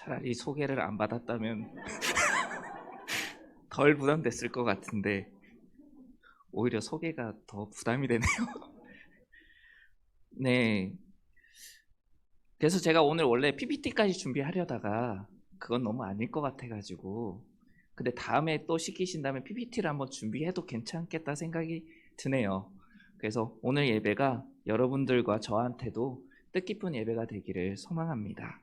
차라리 소개를 안 받았다면 덜 부담됐을 것 같은데 오히려 소개가 더 부담이 되네요. 네. 그래서 제가 오늘 원래 PPT까지 준비하려다가 그건 너무 아닐 것 같아가지고 근데 다음에 또 시키신다면 PPT를 한번 준비해도 괜찮겠다 생각이 드네요. 그래서 오늘 예배가 여러분들과 저한테도 뜻깊은 예배가 되기를 소망합니다.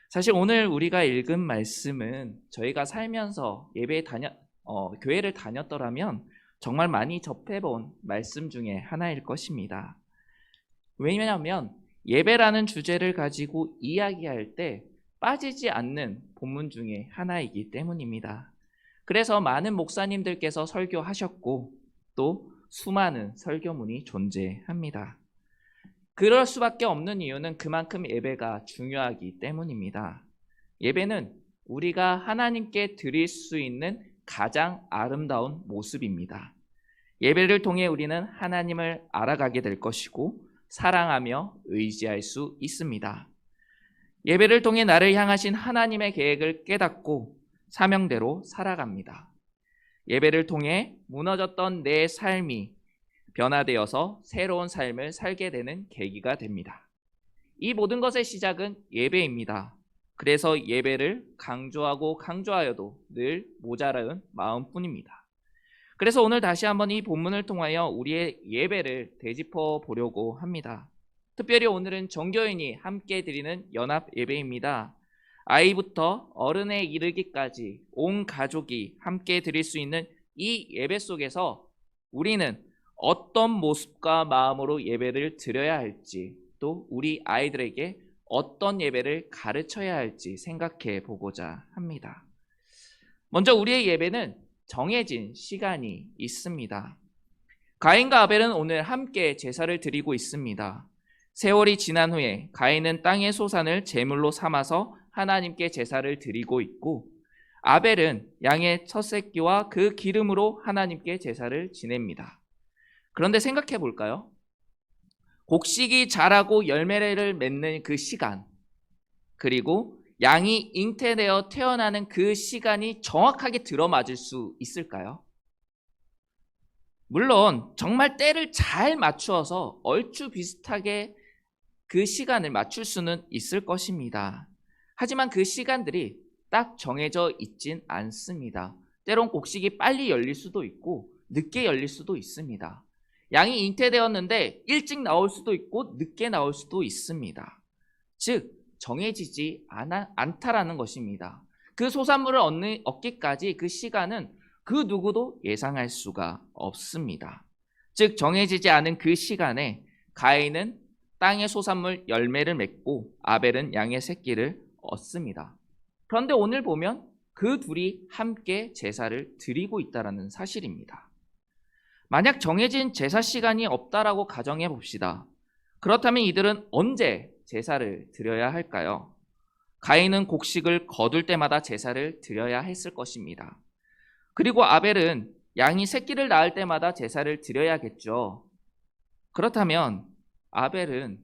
사실 오늘 우리가 읽은 말씀은 저희가 살면서 교회를 다녔더라면 정말 많이 접해본 말씀 중에 하나일 것입니다. 왜냐하면 예배라는 주제를 가지고 이야기할 때 빠지지 않는 본문 중에 하나이기 때문입니다. 그래서 많은 목사님들께서 설교하셨고 또 수많은 설교문이 존재합니다. 그럴 수밖에 없는 이유는 그만큼 예배가 중요하기 때문입니다. 예배는 우리가 하나님께 드릴 수 있는 가장 아름다운 모습입니다. 예배를 통해 우리는 하나님을 알아가게 될 것이고 사랑하며 의지할 수 있습니다. 예배를 통해 나를 향하신 하나님의 계획을 깨닫고 사명대로 살아갑니다. 예배를 통해 무너졌던 내 삶이 변화되어서 새로운 삶을 살게 되는 계기가 됩니다. 이 모든 것의 시작은 예배입니다. 그래서 예배를 강조하고 강조하여도 늘 모자라는 마음뿐입니다. 그래서 오늘 다시 한번 이 본문을 통하여 우리의 예배를 되짚어 보려고 합니다. 특별히 오늘은 종교인이 함께 드리는 연합 예배입니다. 아이부터 어른에 이르기까지 온 가족이 함께 드릴 수 있는 이 예배 속에서 우리는 어떤 모습과 마음으로 예배를 드려야 할지 또 우리 아이들에게 어떤 예배를 가르쳐야 할지 생각해 보고자 합니다. 먼저 우리의 예배는 정해진 시간이 있습니다. 가인과 아벨은 오늘 함께 제사를 드리고 있습니다. 세월이 지난 후에 가인은 땅의 소산을 제물로 삼아서 하나님께 제사를 드리고 있고 아벨은 양의 첫 새끼와 그 기름으로 하나님께 제사를 지냅니다. 그런데 생각해 볼까요? 곡식이 자라고 열매를 맺는 그 시간, 그리고 양이 잉태되어 태어나는 그 시간이 정확하게 들어맞을 수 있을까요? 물론 정말 때를 잘 맞추어서 얼추 비슷하게 그 시간을 맞출 수는 있을 것입니다. 하지만 그 시간들이 딱 정해져 있진 않습니다. 때론 곡식이 빨리 열릴 수도 있고 늦게 열릴 수도 있습니다. 양이 잉태되었는데 일찍 나올 수도 있고 늦게 나올 수도 있습니다. 즉 정해지지 않다라는 것입니다. 그 소산물을 얻기까지 그 시간은 그 누구도 예상할 수가 없습니다. 즉 정해지지 않은 그 시간에 가인은 땅의 소산물 열매를 맺고 아벨은 양의 새끼를 얻습니다. 그런데 오늘 보면 그 둘이 함께 제사를 드리고 있다는 사실입니다. 만약 정해진 제사 시간이 없다라고 가정해 봅시다. 그렇다면 이들은 언제 제사를 드려야 할까요? 가인은 곡식을 거둘 때마다 제사를 드려야 했을 것입니다. 그리고 아벨은 양이 새끼를 낳을 때마다 제사를 드려야겠죠. 그렇다면 아벨은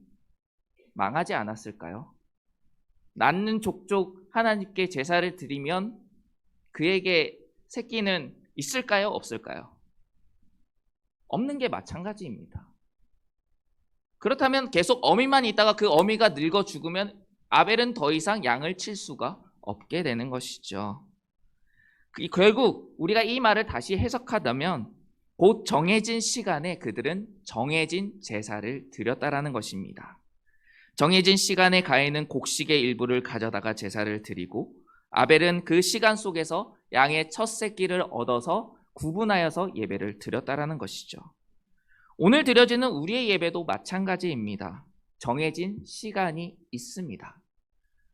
망하지 않았을까요? 낳는 족족 하나님께 제사를 드리면 그에게 새끼는 있을까요? 없을까요? 없는 게 마찬가지입니다. 그렇다면 계속 어미만 있다가 그 어미가 늙어 죽으면 아벨은 더 이상 양을 칠 수가 없게 되는 것이죠. 결국 우리가 이 말을 다시 해석하자면 곧 정해진 시간에 그들은 정해진 제사를 드렸다라는 것입니다. 정해진 시간에 가인은 곡식의 일부를 가져다가 제사를 드리고 아벨은 그 시간 속에서 양의 첫 새끼를 얻어서 구분하여서 예배를 드렸다라는 것이죠. 오늘 드려지는 우리의 예배도 마찬가지입니다. 정해진 시간이 있습니다.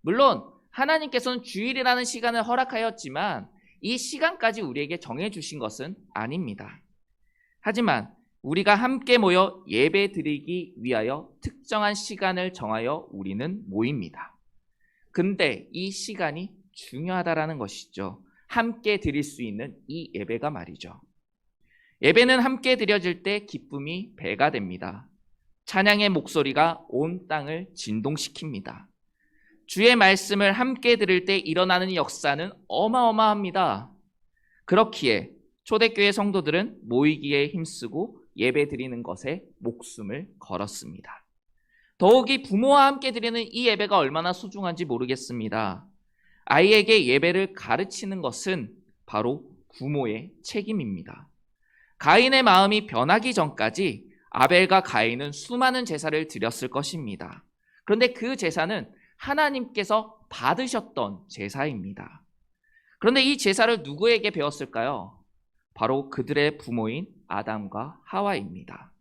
물론 하나님께서는 주일이라는 시간을 허락하였지만 이 시간까지 우리에게 정해주신 것은 아닙니다. 하지만 우리가 함께 모여 예배 드리기 위하여 특정한 시간을 정하여 우리는 모입니다. 근데 이 시간이 중요하다라는 것이죠. 함께 드릴 수 있는 이 예배가 말이죠. 예배는 함께 드려질 때 기쁨이 배가 됩니다. 찬양의 목소리가 온 땅을 진동시킵니다. 주의 말씀을 함께 들을 때 일어나는 역사는 어마어마합니다. 그렇기에 초대교회 성도들은 모이기에 힘쓰고 예배 드리는 것에 목숨을 걸었습니다. 더욱이 부모와 함께 드리는 이 예배가 얼마나 소중한지 모르겠습니다. 아이에게 예배를 가르치는 것은 바로 부모의 책임입니다. 가인의 마음이 변하기 전까지 아벨과 가인은 수많은 제사를 드렸을 것입니다. 그런데 그 제사는 하나님께서 받으셨던 제사입니다. 그런데 이 제사를 누구에게 배웠을까요? 바로 그들의 부모인 아담과 하와입니다.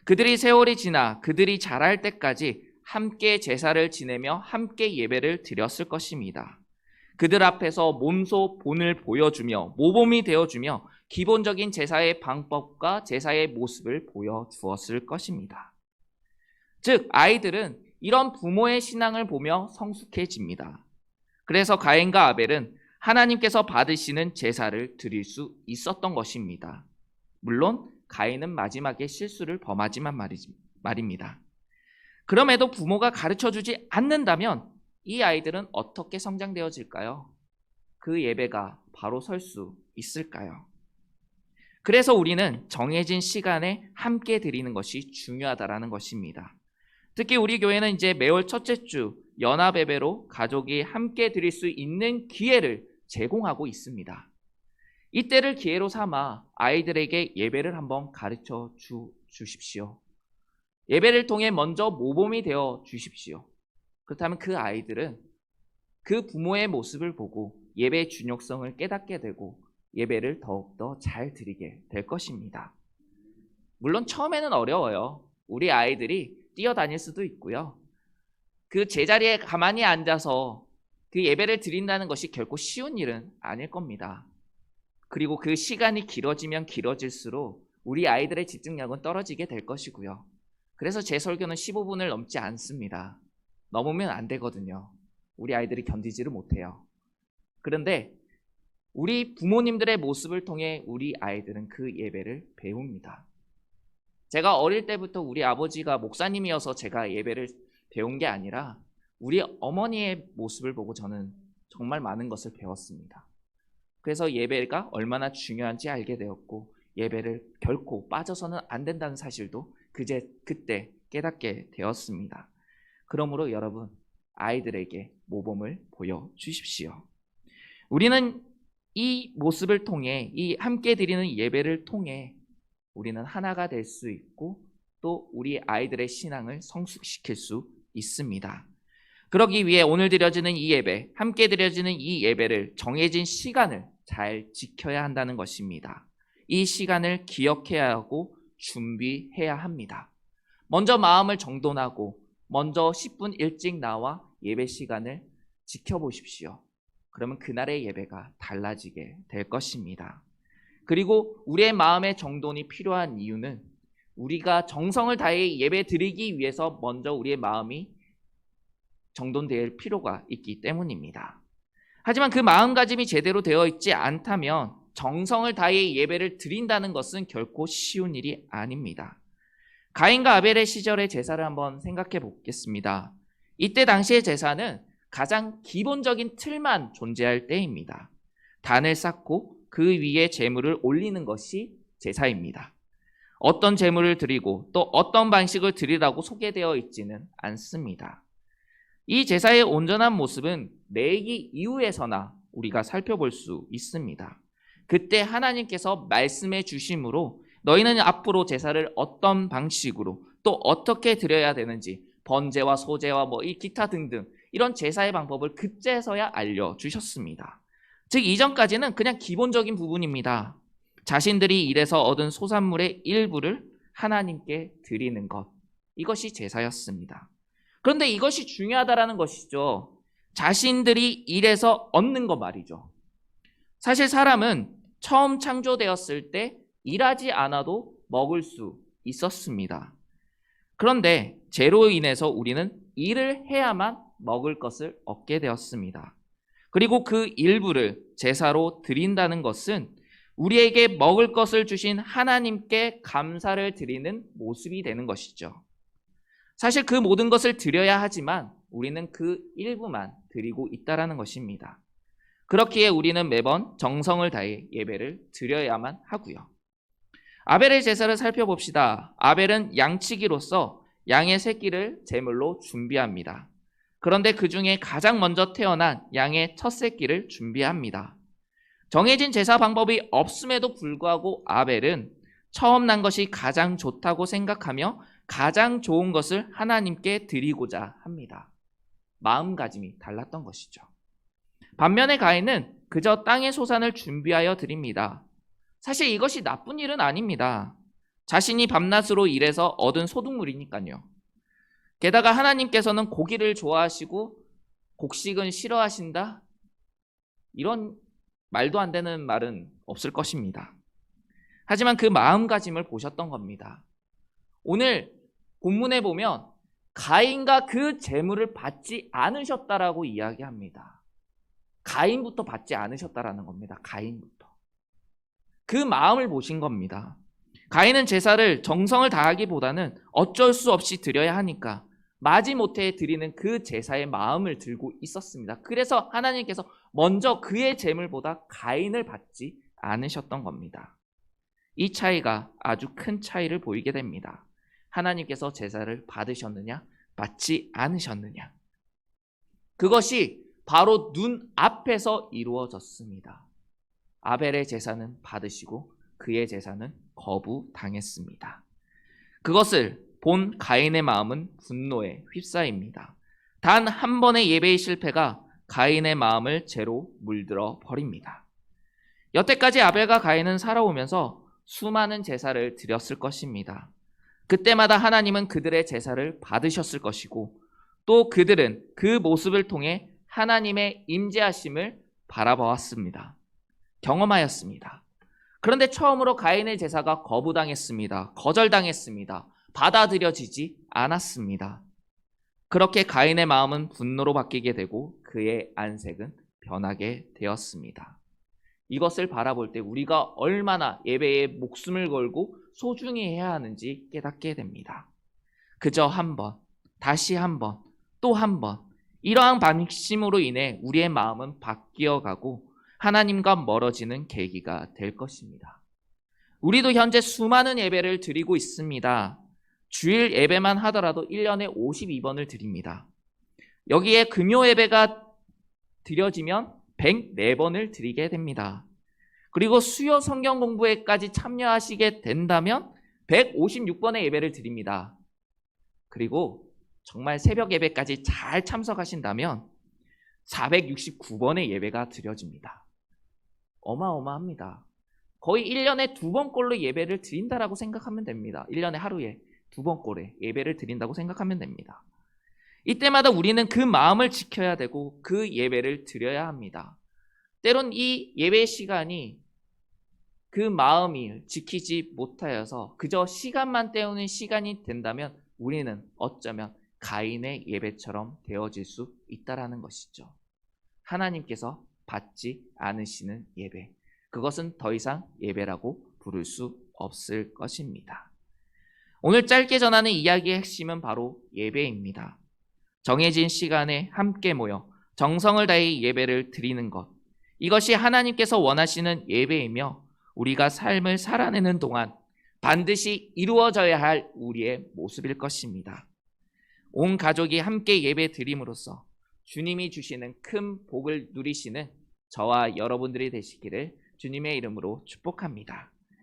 그들이 세월이 지나 그들이 자랄 때까지 함께 제사를 지내며 함께 예배를 드렸을 것입니다. 그들 앞에서 몸소 본을 보여주며 모범이 되어주며 기본적인 제사의 방법과 제사의 모습을 보여주었을 것입니다. 즉 아이들은 이런 부모의 신앙을 보며 성숙해집니다. 그래서 가인과 아벨은 하나님께서 받으시는 제사를 드릴 수 있었던 것입니다. 물론 가인은 마지막에 실수를 범하지만 말입니다. 그럼에도 부모가 가르쳐주지 않는다면 이 아이들은 어떻게 성장되어질까요? 그 예배가 바로 설 수 있을까요? 그래서 우리는 정해진 시간에 함께 드리는 것이 중요하다는 것입니다. 특히 우리 교회는 이제 매월 첫째 주 연합예배로 가족이 함께 드릴 수 있는 기회를 제공하고 있습니다. 이때를 기회로 삼아 아이들에게 예배를 한번 가르쳐 주십시오. 예배를 통해 먼저 모범이 되어 주십시오. 그렇다면 그 아이들은 그 부모의 모습을 보고 예배의 중요성을 깨닫게 되고 예배를 더욱더 잘 드리게 될 것입니다. 물론 처음에는 어려워요. 우리 아이들이 뛰어다닐 수도 있고요. 그 제자리에 가만히 앉아서 그 예배를 드린다는 것이 결코 쉬운 일은 아닐 겁니다. 그리고 그 시간이 길어지면 길어질수록 우리 아이들의 집중력은 떨어지게 될 것이고요. 그래서 제 설교는 15분을 넘지 않습니다. 넘으면 안 되거든요. 우리 아이들이 견디지를 못해요. 그런데 우리 부모님들의 모습을 통해 우리 아이들은 그 예배를 배웁니다. 제가 어릴 때부터 우리 아버지가 목사님이어서 제가 예배를 배운 게 아니라 우리 어머니의 모습을 보고 저는 정말 많은 것을 배웠습니다. 그래서 예배가 얼마나 중요한지 알게 되었고 예배를 결코 빠져서는 안 된다는 사실도 그때 깨닫게 되었습니다. 그러므로 여러분 아이들에게 모범을 보여주십시오. 우리는 이 모습을 통해 이 함께 드리는 예배를 통해 우리는 하나가 될 수 있고 또 우리 아이들의 신앙을 성숙시킬 수 있습니다. 그러기 위해 오늘 드려지는 이 예배, 함께 드려지는 이 예배를 정해진 시간을 잘 지켜야 한다는 것입니다. 이 시간을 기억해야 하고 준비해야 합니다. 먼저 마음을 정돈하고 먼저 10분 일찍 나와 예배 시간을 지켜보십시오. 그러면 그날의 예배가 달라지게 될 것입니다. 그리고 우리의 마음의 정돈이 필요한 이유는 우리가 정성을 다해 예배 드리기 위해서 먼저 우리의 마음이 정돈될 필요가 있기 때문입니다. 하지만 그 마음가짐이 제대로 되어 있지 않다면 정성을 다해 예배를 드린다는 것은 결코 쉬운 일이 아닙니다. 가인과 아벨의 시절의 제사를 한번 생각해 보겠습니다. 이때 당시의 제사는 가장 기본적인 틀만 존재할 때입니다. 단을 쌓고 그 위에 제물을 올리는 것이 제사입니다. 어떤 제물을 드리고 또 어떤 방식을 드리라고 소개되어 있지는 않습니다. 이 제사의 온전한 모습은 레위기 이후에서나 우리가 살펴볼 수 있습니다. 그때 하나님께서 말씀해 주심으로 너희는 앞으로 제사를 어떤 방식으로 또 어떻게 드려야 되는지 번제와 소제와 이 기타 등등 이런 제사의 방법을 그때서야 알려주셨습니다. 즉 이전까지는 그냥 기본적인 부분입니다. 자신들이 일해서 얻은 소산물의 일부를 하나님께 드리는 것, 이것이 제사였습니다. 그런데 이것이 중요하다는 것이죠. 자신들이 일해서 얻는 것 말이죠. 사실 사람은 처음 창조되었을 때 일하지 않아도 먹을 수 있었습니다. 그런데 죄로 인해서 우리는 일을 해야만 먹을 것을 얻게 되었습니다. 그리고 그 일부를 제사로 드린다는 것은 우리에게 먹을 것을 주신 하나님께 감사를 드리는 모습이 되는 것이죠. 사실 그 모든 것을 드려야 하지만 우리는 그 일부만 드리고 있다라는 것입니다. 그렇기에 우리는 매번 정성을 다해 예배를 드려야만 하고요. 아벨의 제사를 살펴봅시다. 아벨은 양치기로서 양의 새끼를 제물로 준비합니다. 그런데 그 중에 가장 먼저 태어난 양의 첫 새끼를 준비합니다. 정해진 제사 방법이 없음에도 불구하고 아벨은 처음 난 것이 가장 좋다고 생각하며 가장 좋은 것을 하나님께 드리고자 합니다. 마음가짐이 달랐던 것이죠. 반면에 가인은 그저 땅의 소산을 준비하여 드립니다. 사실 이것이 나쁜 일은 아닙니다. 자신이 밤낮으로 일해서 얻은 소득물이니까요. 게다가 하나님께서는 고기를 좋아하시고 곡식은 싫어하신다? 이런 말도 안 되는 말은 없을 것입니다. 하지만 그 마음가짐을 보셨던 겁니다. 오늘 본문에 보면 가인과 그 재물을 받지 않으셨다라고 이야기합니다. 가인부터 받지 않으셨다라는 겁니다. 가인부터. 그 마음을 보신 겁니다. 가인은 제사를 정성을 다하기보다는 어쩔 수 없이 드려야 하니까 마지못해 드리는 그 제사의 마음을 들고 있었습니다. 그래서 하나님께서 먼저 그의 재물보다 가인을 받지 않으셨던 겁니다. 이 차이가 아주 큰 차이를 보이게 됩니다. 하나님께서 제사를 받으셨느냐, 받지 않으셨느냐. 그것이 바로 눈앞에서 이루어졌습니다. 아벨의 제사는 받으시고 그의 제사는 거부당했습니다. 그것을 본 가인의 마음은 분노에 휩싸입니다. 단 한 번의 예배의 실패가 가인의 마음을 죄로 물들어 버립니다. 여태까지 아벨과 가인은 살아오면서 수많은 제사를 드렸을 것입니다. 그때마다 하나님은 그들의 제사를 받으셨을 것이고 또 그들은 그 모습을 통해 하나님의 임재하심을 바라보았습니다. 경험하였습니다. 그런데 처음으로 가인의 제사가 거부당했습니다. 거절당했습니다. 받아들여지지 않았습니다. 그렇게 가인의 마음은 분노로 바뀌게 되고 그의 안색은 변하게 되었습니다. 이것을 바라볼 때 우리가 얼마나 예배에 목숨을 걸고 소중히 해야 하는지 깨닫게 됩니다. 그저 한 번, 다시 한 번, 또 한 번 이러한 방심으로 인해 우리의 마음은 바뀌어가고 하나님과 멀어지는 계기가 될 것입니다. 우리도 현재 수많은 예배를 드리고 있습니다. 주일 예배만 하더라도 1년에 52번을 드립니다. 여기에 금요 예배가 드려지면 104번을 드리게 됩니다. 그리고 수요 성경 공부회까지 참여하시게 된다면 156번의 예배를 드립니다. 그리고 정말 새벽 예배까지 잘 참석하신다면 469번의 예배가 드려집니다. 어마어마합니다. 거의 1년에 2번꼴로 예배를 드린다라고 생각하면 됩니다. 1년에 하루에 2번꼴의 예배를 드린다고 생각하면 됩니다. 이때마다 우리는 그 마음을 지켜야 되고 그 예배를 드려야 합니다. 때론 이 예배 시간이 그 마음이 지키지 못하여서 그저 시간만 때우는 시간이 된다면 우리는 어쩌면 가인의 예배처럼 되어질 수 있다라는 것이죠. 하나님께서 받지 않으시는 예배, 그것은 더 이상 예배라고 부를 수 없을 것입니다. 오늘 짧게 전하는 이야기의 핵심은 바로 예배입니다. 정해진 시간에 함께 모여 정성을 다해 예배를 드리는 것, 이것이 하나님께서 원하시는 예배이며 우리가 삶을 살아내는 동안 반드시 이루어져야 할 우리의 모습일 것입니다. 온 가족이 함께 예배 드림으로써 주님이 주시는 큰 복을 누리시는 저와 여러분들이 되시기를 주님의 이름으로 축복합니다.